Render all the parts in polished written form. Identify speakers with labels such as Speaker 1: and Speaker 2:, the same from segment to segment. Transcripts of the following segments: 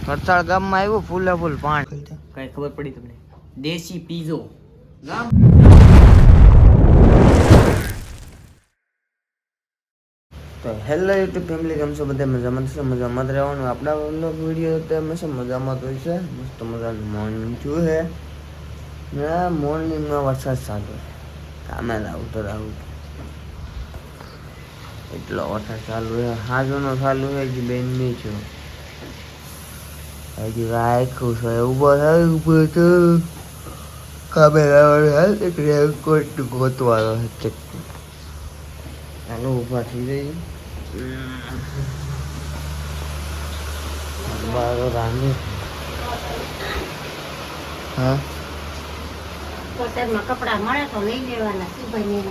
Speaker 1: કરતાળ ગામમાં આવ્યું ફૂલે ફૂલ પાણી.
Speaker 2: કઈ ખબર પડી તમને? દેશી પીઝો ગામ.
Speaker 1: તો હેલો યુટ્યુબ ફેમિલી, કેમ છો બધા? મજામાં છે? મજામાં જ રહેવાનું. આપણા વ્લોગ વિડીયો તો હંમેશા મજામાં તો હોય છે. મસ્ત મજાનું મોર્નિંગ થયું છે ને મોર્નિંગમાં વરસાદ ચાલુ છે. કામે લાવું તો લાવું એટલો વરસાદ ચાલુ છે. હાજોનો ચાલુ છે કે બેન નહીં છું હજી રાખ્યું છે ઉભો થાય ઉભો તો કામે લાવવાનું એક રેનકોટ ગોતવાનો છે. ચાલો ઊભા થઈ જઈએ. બારો રાંધી હા
Speaker 3: કપડા મળે તો લઈ લેવાના. શું ભાઈ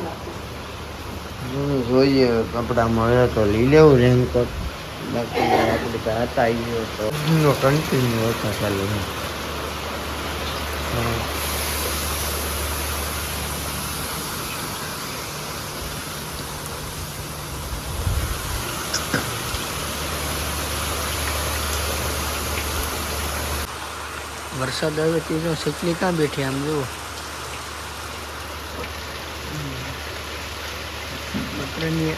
Speaker 1: જોઈએ કપડા મળે તો લઈ લેવું રેનકોટ. બાકી આપણે તો હતા ગયો તો કન્ટિન્યુ હતા ચાલુ છે.
Speaker 2: વરસાદ આવે તો સચલી ક્યાં બેઠી આમ જુઓ. પત્રની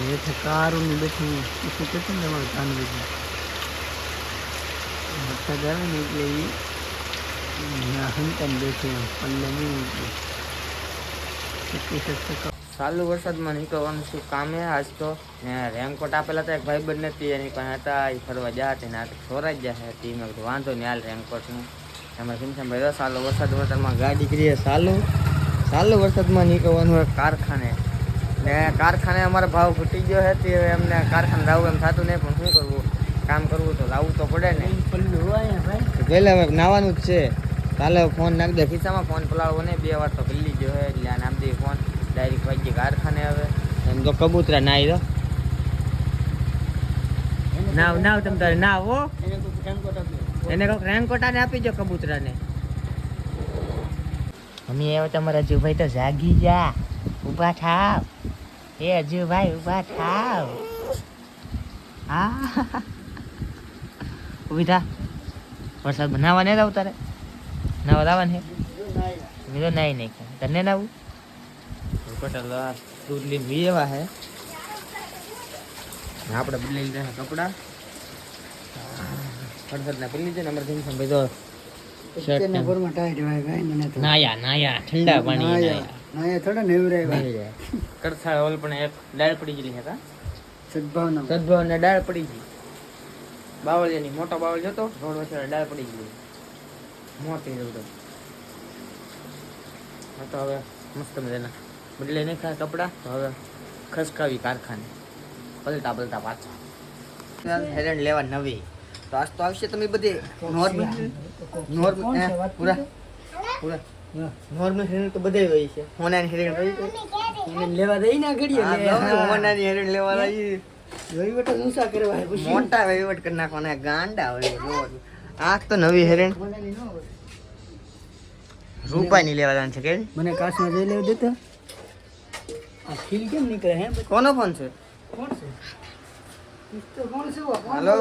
Speaker 2: હેઠે કારોની બેઠી શું કહેતું ને તમારું કાન બેઠું. વરસાદ આવે ને એટલે એ હંતાને બેઠી પલ્લે નહીં
Speaker 1: ચાલુ વરસાદમાં નીકળવાનું શું કામ હે આજ તો. ને રેનકોટ આપેલા હતા એક ભાઈબંધ નથી એની પાસે હતા, એ ફરવા ગયા હતા ને આ છોરાઈ ગયા હતી. મેં કીધું વાંધો નહીં હાલ રેનકોટનું. એમાં ભાઈ ચાલો વરસાદમાં ગાડી કરીએ ચાલુ વરસાદમાં નીકળવાનું હોય કારખાને. ને કારખાને અમારો ભાવ ઘટી ગયો છે તે હવે એમને કારખાને લાવવું એમ થતું નહીં, પણ શું કરવું, કામ કરવું તો લાવવું તો પડે ને. પહેલાં હવે નાવાનું જ છે. ચાલે ફોન નાખી દે ખિસ્સામાં, ફોન પલાળવો નહીં. 2 વાર તો ભૂલી ગયો છે એટલે આને આપી દે ફોન. ડાયરેક્ટ વાગી કારખાને. હવે એમ તો કબૂતરા નાઈ દો નાવ તમે તારે નાવ હો. એને કોઈક રેનકોટાને આપી દો કબૂતરાને.
Speaker 2: મમ્મી હવે તમારા અજુભાઈ તો જાગી જા, ઊભા થાવ. એ અજુભાઈ ઊભા થાવ. હા ઊભી થા. વરસાદ નાવા નહીં લાવું તારે? નાવા લાવવાનું છે? મેં તો નાઈ નહીં ખાય. તને નાવું?
Speaker 1: પટેલ દૂધ લઈને વી એવા છે. આપણે બદલી લીધા કપડા. વરસાદના બદલી છે ને અમારે ટેન્શન ભાઈ તો
Speaker 2: નાયા ઠંડા પાણી
Speaker 1: કરથાળ ઓલ પણ એક ડાળ પડી ગયેલી છે. સદભાવ ને ડાળ પડી ગઈ. બાવળિયાની મોટો બાવળ જતો રોડ વચ્ચે ડાળ પડી ગઈ મોટી તો હવે મસ્ત મજાના બદલે નહીં ખાય કપડા. તો હવે ખસકાવી કારખાને પલટા પાછા હેરણ લેવા નવી. તો આજ તો આવશે તમે બધે નોર્મલ હેરણ તો બધે હોય છે. હોનાની હેરણ
Speaker 2: લેવા દઈ ના ઘડીએ
Speaker 1: હોનાની હેરણ લેવા આવી
Speaker 2: વહીવટ ઊંચા કરવા
Speaker 1: મોટા વહીવટ કરી નાખવાના ગાંડા હોય. આખ તો નવી હેરણ રૂપાની લેવા જવાનું છે કે
Speaker 2: મને કાશમાં જઈ લેવું દેતો. આ ખીલ કેમ નીકળે હે?
Speaker 1: કોનો ફોન છે?
Speaker 2: કોણ છે? તો કોણ છે?
Speaker 1: હાલો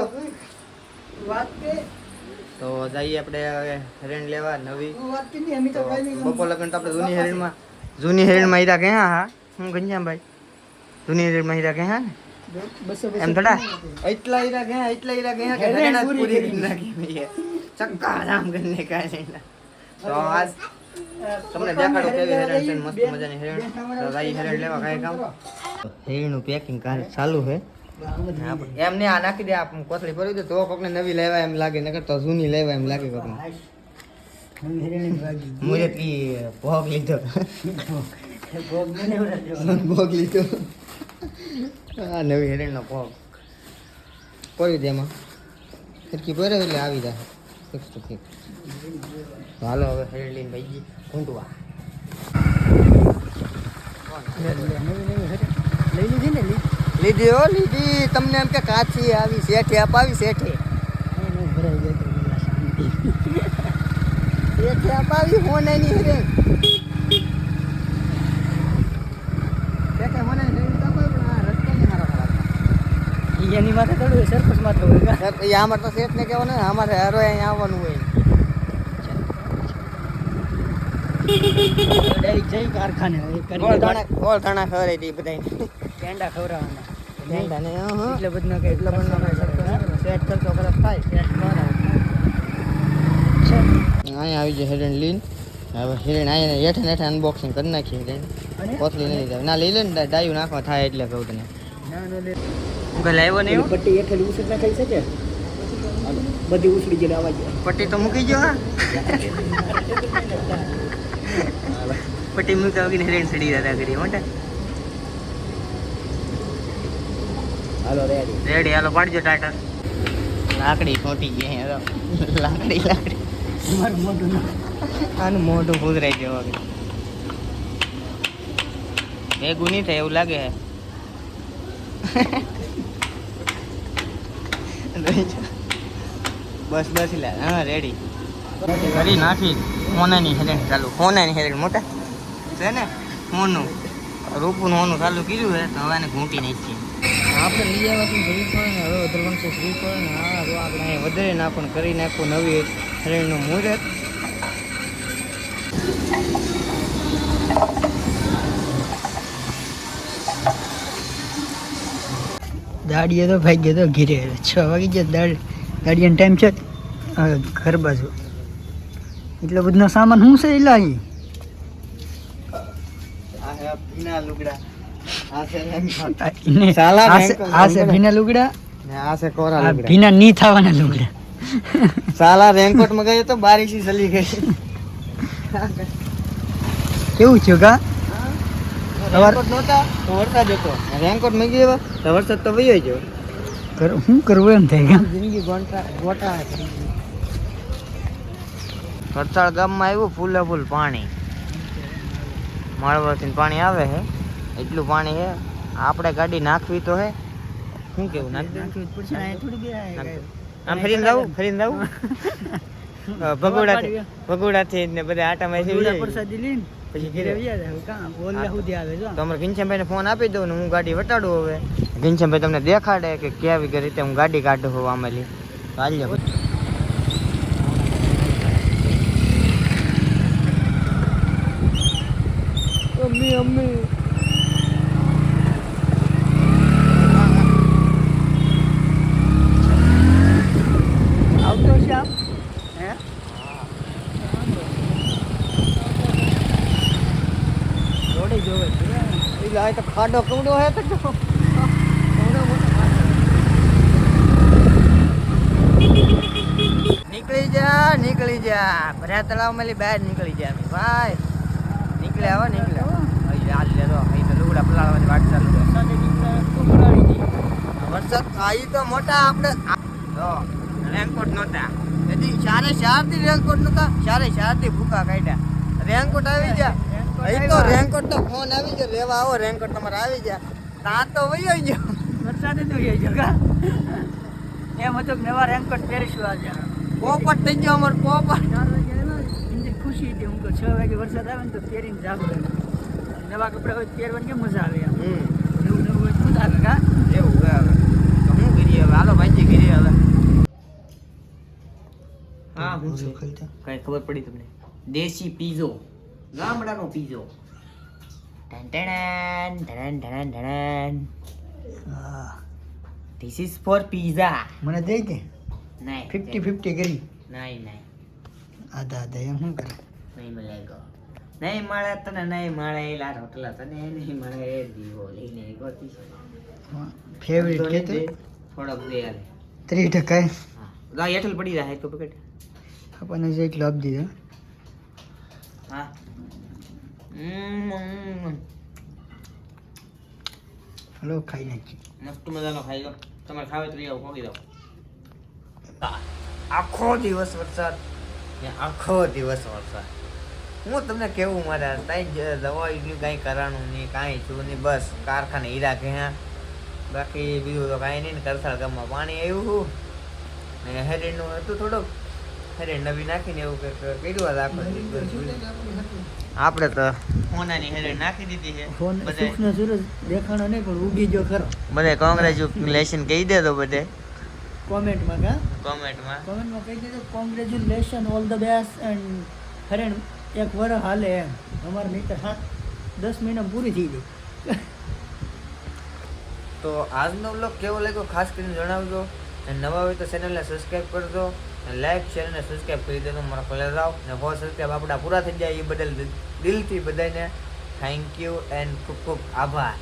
Speaker 2: વાત કે
Speaker 1: તો જઈએ આપણે હવે હેરણ લેવા નવી.
Speaker 2: વાત કે નહીં અમે તો કઈ નહીં.
Speaker 1: બપોર લગન તો આપણે જૂની હેરણમાં હીરા ગયા. હા હું ગંજાભાઈ જૂની હેરણમાં હીરા ગયા ને એમ થોડા એટલા હીરા ગયા કે હેરણ પૂરી કરી નાખી ચક્કા રામ કરીને કાંઈ નહીં. તો આજ તમને દેખાડો કેવી હેરણ છે. મસ્ત મજાની હેરણ. તો ગાઈ હેરણ લેવા કાંઈ કામ હેરણનું પેકિંગ ચાલુ છે. એમ નહીં આ નાખી દે આપ કોથળી ભરી દે તો કોકને નવી લેવા એમ લાગે, નકર તો જૂની લેવા એમ લાગે કોકને. મુજે કી ભોગ લીધો આ નવી હેરણનો ભોગ પડી દે એમાં ફિરકી ભરે એટલે આવી જાય ફિક્સ ટુ ફિક્સ. હાલો હવે હેરણ લઈને ભાઈ ઊંટવા લીધી તમને એમ કે કાચી આવી શેઠે અપાવી શેઠે અપાવી હોનાની હેરણ શેઠે હોનાની હેરણ તો કોઈ પણ આ રસ્તો નહીં મારો ખરાબ.
Speaker 2: એની માથે થોડું સરપંચ માથે હોય
Speaker 1: સર એ અમારે તો શેઠને કહેવાનું ને અમારે હરો અહીંયા આવવાનું હોય
Speaker 2: ડાયરેક્ટ જઈ કારખાને
Speaker 1: ગોળ ધાણા ખવડાવી દઈએ બધાને
Speaker 2: કેંડા ખવડાવવાના
Speaker 1: કેંડા ને
Speaker 2: એટલે બધું કઈ
Speaker 1: એટલો બધો સેટ કરતો ખરાબ થાય અહીંયા આવી જાય હિરેન લીન હવે હિરેન અહીંયા હેઠે હેઠે અનબોક્સિંગ કરી નાખીએ હિરેન કોથળી નહીં લીધા ના લઈ લે ને ડાયું નાખવા થાય એટલે કહું તને પેલા આવ્યો ને એવું
Speaker 2: પટ્ટી હેઠળ ઉછળ નાખાઈ શકે બધી ઉછળી ગયેલી આવા જાય
Speaker 1: પટ્ટી તો મૂકી ગયો હા પટ્ટી મૂક્યા વગર હિરેન સડી દાદા કરી મોટા
Speaker 2: હાલો રેડી
Speaker 1: રેડી હાલો પાડજો ટાટા લાકડી ખોટી ગઈ અહીંયા લાકડી
Speaker 2: મારું મોઢું ના
Speaker 1: આનું મોઢું ફૂદરાઈ ગયો વગર ભેગું નહીં થાય એવું લાગે હે બસ બસ લે હા રેડી કરી નાખી હોનાની હેરેન ચાલુ હોનાની હેરેન મોટા છે ને હોનું રૂપું હોનું ચાલુ કર્યું હે તો હવે એને ઘૂંટી નાખીએ આપણે લઈ આવ્યા છીએ શ્રીફળ ને હવે વધારવાનું છે શ્રીફળ ને હા તો આપણે અહીંયા વધારે નાખવાનું કરી નાખવું નવી હેરેનનું મુહૂર્ત
Speaker 2: દાડીએ તો ભાઈ ગયો તો ઘીરે 6 વાગી ગયા દાડીનો ટાઈમ છે ઘર બાજુ એટલો બધો સામાન શું છે લાવી
Speaker 1: આ હે ભીના લુગડા આ છે
Speaker 2: આ છે ભીના લુગડા
Speaker 1: ને આ છે કોરા
Speaker 2: આ
Speaker 1: લુગડા
Speaker 2: ભીના નહીં થવાના લુગડા
Speaker 1: સાલા રેનકોટ માં ગયો તો બારીશી ચલી ગઈ
Speaker 2: કેવું છે કા
Speaker 1: રેનકોટ નહોતા તો વરસાદ હતો રેનકોટ માં ગયો તો વરસાદ તો વયો ગયો
Speaker 2: શું કરવું એમ થાય કા
Speaker 1: જિંદગી ગોટા વરસાદ ગામમાં આવ્યું ફૂલે ફૂલ પાણી માળવાથી પાણી આવે છે એટલું પાણી છે આપણે ગાડી નાખવી તો હે શું કેવું નાખી આમ ફરીને જવું ભગોડાથી ને બધા આટા માં પછી ઘરે તો અમારે ઘનશ્યામભાઈ ને ફોન આપી દઉં ને હું ગાડી વટાડું હવે ઘનશ્યામભાઈ તમને દેખાડે કે કેવી રીતે હું ગાડી કાઢું હોઉં આમેલી ચાલ્યો અમ્મી
Speaker 2: આવતો છે આમ હે જોડે જોવે
Speaker 1: એટલે આ તો ખાડો કવડો હે તો નીકળી જા ભર્યા તળાવ માં બહાર નીકળી જા ભાઈ નીકળે આવો નીકળે હાલ લે તો અહીં તો લુગડા પલાળવાની વાત ચાલુ વરસાદ આવી તો મોટા આપણે જો રેનકોટ નહોતા હજી ચારે રેનકોટ નહોતા ચારે ભૂકા કાઢ્યા રેનકોટ આવી ગયા અહીં તો રેનકોટ તો ફોન આવી ગયો લેવા આવો રેનકોટ તમારે આવી ગયા તાં તો વયો ગયો
Speaker 2: વરસાદ તો ગઈ જગા એમ હતો કે નવા રેનકોટ પહેરીશું આજે
Speaker 1: પોપટ થઈ ગયો અમારે પોપટ
Speaker 2: ખુશી હતી હું તો 6 વાગે વરસાદ આવે ને તો પહેરીને જાગું નવા કપડા હોય પહેરવાની કેમ મજા આવે એમ એવું નવું હોય ખુદ આવે કા
Speaker 1: એવું હવે તો શું કરીએ હવે હાલો ભાઈજી કરીએ હવે હા હું કઈ ખબર પડી તમને દેશી પીઝો ગામડાનો પીઝો ધીસ ઇઝ ફોર પીઝા
Speaker 2: મને દઈ દે
Speaker 1: નહીં
Speaker 2: 50-50 કરી
Speaker 1: નહીં
Speaker 2: આધા એમ શું કરે
Speaker 1: નહીં મળેગો નહીં મળે તને નહીં મળે એલા રોટલા તને નહીં મળે એ દીવો લઈને ગોતી
Speaker 2: ફેવરિટ કે તો
Speaker 1: થોડોક દે યાર
Speaker 2: 30%
Speaker 1: હા લા હેઠળ પડી જાય તો પકડ
Speaker 2: આપણને જે એટલો આપી દીધો
Speaker 1: હા
Speaker 2: હલો ખાઈ નાખી
Speaker 1: મસ્ત મજાનો ખાઈ લો તમારે ખાવે તો લઈ આવો ખોકી દો આખો દિવસ વરસાદ હું તમને કેવું મારા તાઈ દવાઈનું કાંઈ કરાણું નહીં કાંઈ છું નહીં બસ કારખાને હીરા ઘેણા બાકી બીજું તો કાંઈ નહીં ને કરસાળ ગામમાં પાણી આવ્યું ને હેરીનું હતું થોડુંક અરે નવી નાખીને એવું કંઈક કર્યું રાખો આપણે તો ફોનાની હેરે નાખી દીધી છે
Speaker 2: ફોન
Speaker 1: બધે
Speaker 2: સુખનો સૂરજ દેખાણો નહીં પણ ઉગી ગયો ખરો
Speaker 1: બધે કોંગ્રેચ્યુલેશન કહી દેતો બધે
Speaker 2: કોમેન્ટમાં
Speaker 1: કોમેન્ટમાં
Speaker 2: કહી દીધું congratulation all the best and હરેણ એક વર્ષ હાલે એમ અમારે નહીં તો 7-10 મહિના પૂરી થઈ ગઈ
Speaker 1: તો આજનો વ્લોગ કેવો લાગ્યો ખાસ કરીને જણાવજો અને નવા હોય તો ચેનલને સબસ્ક્રાઈબ કરજો અને લાઈક શેર અને સબસ્ક્રાઈબ કરી દેજો મારા પહેલાં જાઓ અને 100 સબસ્ક્રાઈબ આપણા પૂરા થઈ જાય એ બદલ દિલથી બધાને થેન્ક યુ એન્ડ ખૂબ ખૂબ આભાર